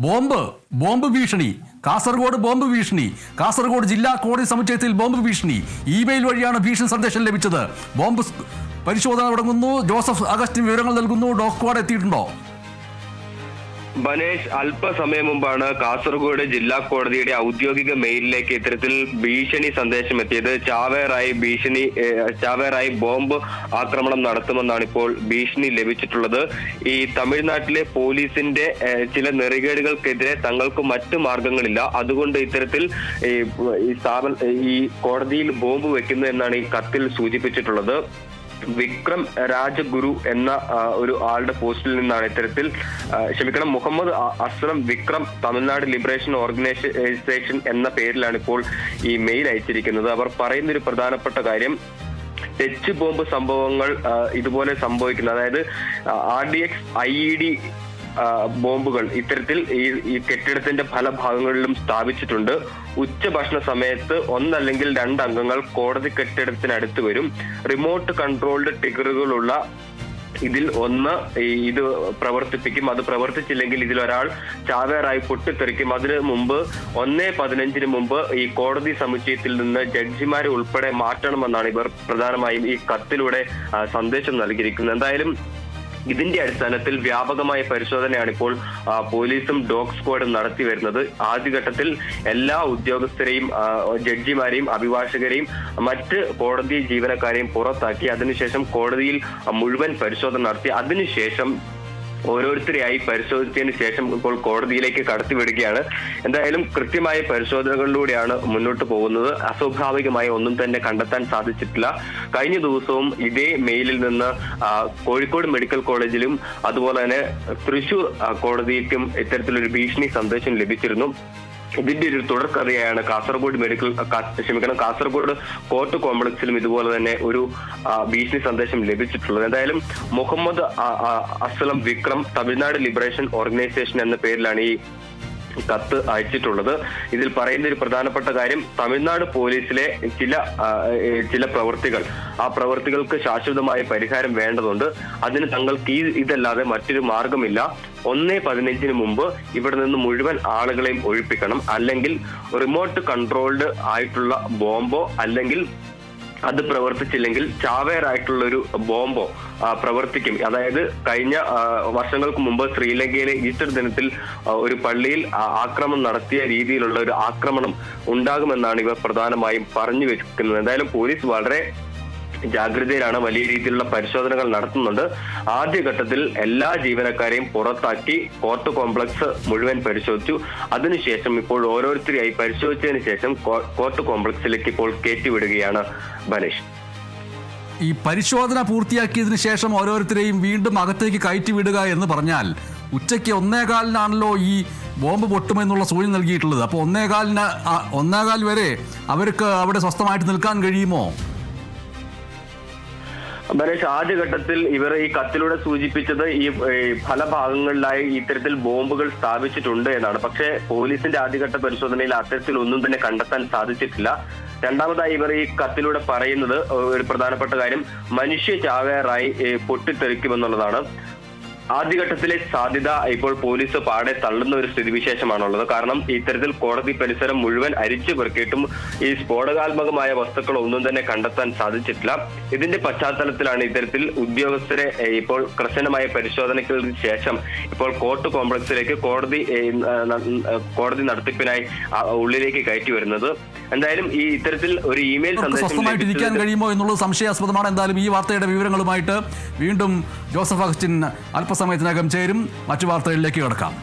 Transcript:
Bomb ഭീഷണി. Kasaragod bomb ഭീഷണി. കാസർഗോഡ് ജില്ലാ കോടതി സമുച്ചയത്തിൽ ബോംബ് ഭീഷണി. ഇമെയിൽ വഴിയാണ് ഭീഷണി സന്ദേശം ലഭിച്ചത്. ബോംബ് പരിശോധന തുടങ്ങുന്നു. ജോസഫ് അഗസ്റ്റിൻ വിവരങ്ങൾ നൽകുന്നു. Dog squad എത്തിയിട്ടുണ്ടോ? ബനേഷ്, അല്പസമയം മുമ്പാണ് കാസർഗോഡ് ജില്ലാ കോടതിയുടെ ഔദ്യോഗിക മെയിലിലേക്ക് ഇത്തരത്തിൽ ഭീഷണി സന്ദേശം എത്തിയത്. ചാവേറായി ബോംബ് ആക്രമണം നടത്തുമെന്നാണ് ഇപ്പോൾ ഭീഷണി ലഭിച്ചിട്ടുള്ളത്. ഈ തമിഴ്നാട്ടിലെ പോലീസിന്റെ ചില നെറികേടുകൾക്കെതിരെ തങ്ങൾക്ക് മറ്റു മാർഗങ്ങളില്ല, അതുകൊണ്ട് ഇത്തരത്തിൽ ഈ കോടതിയിൽ ബോംബ് വെക്കുന്നു എന്നാണ് ഈ കത്തിൽ സൂചിപ്പിച്ചിട്ടുള്ളത്. വിക്രം രാജഗുരു എന്ന ഒരു ആളുടെ പോസ്റ്റിൽ നിന്നാണ് ഇത്തരത്തിൽ മുഹമ്മദ് അസ്ലം വിക്രം തമിഴ്നാട് ലിബറേഷൻ ഓർഗനൈസേഷൻ എന്ന പേരിലാണ് ഇപ്പോൾ ഈ മെയിൽ അയച്ചിരിക്കുന്നത്. അവർ പറയുന്ന ഒരു പ്രധാനപ്പെട്ട കാര്യം, ടച്ച് ബോംബ് സംഭവങ്ങൾ ഇതുപോലെ സംഭവിക്കുന്നത്, അതായത് RDX IED ബോംബുകൾ ഇത്തരത്തിൽ ഈ കെട്ടിടത്തിന്റെ പല ഭാഗങ്ങളിലും സ്ഥാപിച്ചിട്ടുണ്ട്. ഉച്ചഭക്ഷണ സമയത്ത് ഒന്നല്ലെങ്കിൽ രണ്ടംഗങ്ങൾ കോടതി കെട്ടിടത്തിനടുത്ത് വരും. റിമോട്ട് കൺട്രോൾഡ് ട്രിഗറുകളുള്ള ഇതിൽ ഒന്ന് ഇത് പ്രവർത്തിപ്പിക്കും. അത് പ്രവർത്തിച്ചില്ലെങ്കിൽ ഇതിലൊരാൾ ചാവേറായി പൊട്ടിത്തെറിക്കും. അതിന് മുമ്പ് 1:15 മുമ്പ് ഈ കോടതി സമുച്ചയത്തിൽ നിന്ന് ജഡ്ജിമാരെ ഉൾപ്പെടെ മാറ്റണമെന്നാണ് ഇവർ പ്രധാനമായും ഈ കത്തിലൂടെ സന്ദേശം നൽകിയിരിക്കുന്നത്. എന്തായാലും ഇതിന്റെ അടിസ്ഥാനത്തിൽ വ്യാപകമായ പരിശോധനയാണ് ഇപ്പോൾ പോലീസും ഡോഗ് സ്ക്വാഡും നടത്തി വരുന്നത്. ആദ്യഘട്ടത്തിൽ എല്ലാ ഉദ്യോഗസ്ഥരെയും, ജഡ്ജിമാരെയും, അഭിഭാഷകരെയും, മറ്റ് കോടതി ജീവനക്കാരെയും പുറത്താക്കി അതിനുശേഷം കോടതിയിൽ മുഴുവൻ പരിശോധന നടത്തി അതിനുശേഷം ഓരോരുത്തരെയായി പരിശോധിച്ചതിന് ശേഷം ഇപ്പോൾ കോടതിയിലേക്ക് കടത്തിവിടുകയാണ്. എന്തായാലും കൃത്യമായ പരിശോധനകളിലൂടെയാണ് മുന്നോട്ട് പോകുന്നത്. അസ്വാഭാവികമായ ഒന്നും തന്നെ കണ്ടെത്താൻ സാധിച്ചിട്ടില്ല. കഴിഞ്ഞ ദിവസവും ഇതേ മെയിലിൽ നിന്ന് കോഴിക്കോട് മെഡിക്കൽ കോളേജിലും അതുപോലെ തന്നെ തൃശൂർ കോടതിക്കും ഇത്തരത്തിലൊരു ഭീഷണി സന്ദേശം ലഭിച്ചിരുന്നു. ഇതിന്റെ ഒരു തുടർക്കഥയാണ് കാസർഗോഡ് കോർട്ട് കോംപ്ലക്സിലും ഇതുപോലെ തന്നെ ഒരു ഭീഷണി സന്ദേശം ലഭിച്ചിട്ടുള്ളത്. എന്തായാലും മുഹമ്മദ് അസ്ലം വിക്രം തമിഴ്നാട് ലിബറേഷൻ ഓർഗനൈസേഷൻ എന്ന പേരിലാണ് ഈ കത്ത് അയച്ചിട്ടുള്ളത്. ഇതിൽ പറയുന്ന ഒരു പ്രധാനപ്പെട്ട കാര്യം, തമിഴ്നാട് പോലീസിലെ ചില പ്രവൃത്തികൾ, ആ പ്രവൃത്തികൾക്ക് ശാശ്വതമായ പരിഹാരം വേണ്ടതുണ്ട്. അതിന് തങ്ങൾക്ക് ഇതല്ലാതെ മറ്റൊരു മാർഗമില്ല. 1:15 മുമ്പ് ഇവിടെ നിന്ന് മുഴുവൻ ആളുകളെയും ഒഴിപ്പിക്കണം, അല്ലെങ്കിൽ റിമോട്ട് കൺട്രോൾഡ് ആയിട്ടുള്ള ബോംബോ അല്ലെങ്കിൽ അത് പ്രവർത്തിച്ചില്ലെങ്കിൽ ചാവേറായിട്ടുള്ള ഒരു ബോംബോ പ്രവർത്തിക്കും. അതായത് കഴിഞ്ഞ വർഷങ്ങൾക്ക് മുമ്പ് ശ്രീലങ്കയിലെ ഈസ്റ്റർ ദിനത്തിൽ ഒരു പള്ളിയിൽ ആക്രമണം നടത്തിയ രീതിയിലുള്ള ഒരു ആക്രമണം ഉണ്ടാകുമെന്നാണ് ഇവർ പ്രധാനമായും പറഞ്ഞു വെക്കുന്നത്. എന്തായാലും പോലീസ് വളരെ ജാഗ്രതയിലാണ്, വലിയ രീതിയിലുള്ള പരിശോധനകൾ നടത്തുന്നുണ്ട്. ആദ്യഘട്ടത്തിൽ എല്ലാ ജീവനക്കാരെയും പുറത്താക്കി കോർട്ട് കോംപ്ലക്സ് മുഴുവൻ പരിശോധിച്ചു. അതിനുശേഷം ഇപ്പോൾ ഓരോരുത്തരെയായി പരിശോധിച്ചതിന് ശേഷം കോർട്ട് കോംപ്ലക്സിലേക്ക് ഇപ്പോൾ കയറ്റിവിടുകയാണ് ബനേഷ്. ഈ പരിശോധന പൂർത്തിയാക്കിയതിനു ശേഷം ഓരോരുത്തരെയും വീണ്ടും അകത്തേക്ക് കയറ്റിവിടുക എന്ന് പറഞ്ഞാൽ ഉച്ചയ്ക്ക് 1:15 ഈ ബോംബ് പൊട്ടുമെന്നുള്ള സൂചന നൽകിയിട്ടുള്ളത്. അപ്പോൾ 1:15 വരെ അവർക്ക് അവിടെ സ്വസ്ഥമായിട്ട് നിൽക്കാൻ കഴിയുമോ? ബനേഷ്, ആദ്യഘട്ടത്തിൽ ഇവർ ഈ കത്തിലൂടെ സൂചിപ്പിച്ചത് ഈ പല ഭാഗങ്ങളിലായി ഇത്തരത്തിൽ ബോംബുകൾ സ്ഥാപിച്ചിട്ടുണ്ട് എന്നാണ്. പക്ഷേ പോലീസിന്റെ ആദ്യഘട്ട പരിശോധനയിൽ അത്തരത്തിൽ ഒന്നും തന്നെ കണ്ടെത്താൻ സാധിച്ചിട്ടില്ല. രണ്ടാമതായി ഇവർ ഈ കത്തിലൂടെ പറയുന്നത് ഒരു പ്രധാനപ്പെട്ട കാര്യം, മനുഷ്യ ചാവേറായി പൊട്ടിത്തെറിക്കുമെന്നുള്ളതാണ്. ആദ്യഘട്ടത്തിലെ സാധ്യത ഇപ്പോൾ പോലീസ് പാടെ തള്ളുന്ന ഒരു സ്ഥിതിവിശേഷമാണുള്ളത്. കാരണം ഇത്തരത്തിൽ കോടതി പരിസരം മുഴുവൻ അരിച്ചു പെറുക്കിയിട്ടും ഈ സ്ഫോടകാത്മകമായ വസ്തുക്കൾ ഒന്നും തന്നെ കണ്ടെത്താൻ സാധിച്ചിട്ടില്ല. ഇതിന്റെ പശ്ചാത്തലത്തിലാണ് ഇത്തരത്തിൽ ഉദ്യോഗസ്ഥരെ ഇപ്പോൾ കർശനമായ പരിശോധനയ്ക്ക് ശേഷം ഇപ്പോൾ കോർട്ട് കോംപ്ലക്സിലേക്ക് കോടതി നടത്തിപ്പിനായി ഉള്ളിലേക്ക് കയറ്റി വരുന്നത്. എന്തായാലും ഈ ഇത്തരത്തിൽ ഒരു ഇമെയിൽ സന്ദേശം ഇരിക്കാൻ കഴിയുമോ എന്നുള്ളത് സംശയാസ്പദമാണ്. എന്തായാലും ഈ വാർത്തയുടെ വിവരങ്ങളുമായിട്ട് വീണ്ടും ജോസഫ് അഗസ്റ്റിൻ അല്പസമയത്തിനകം ചേരും. മറ്റു വാർത്തകളിലേക്ക് കടക്കാം.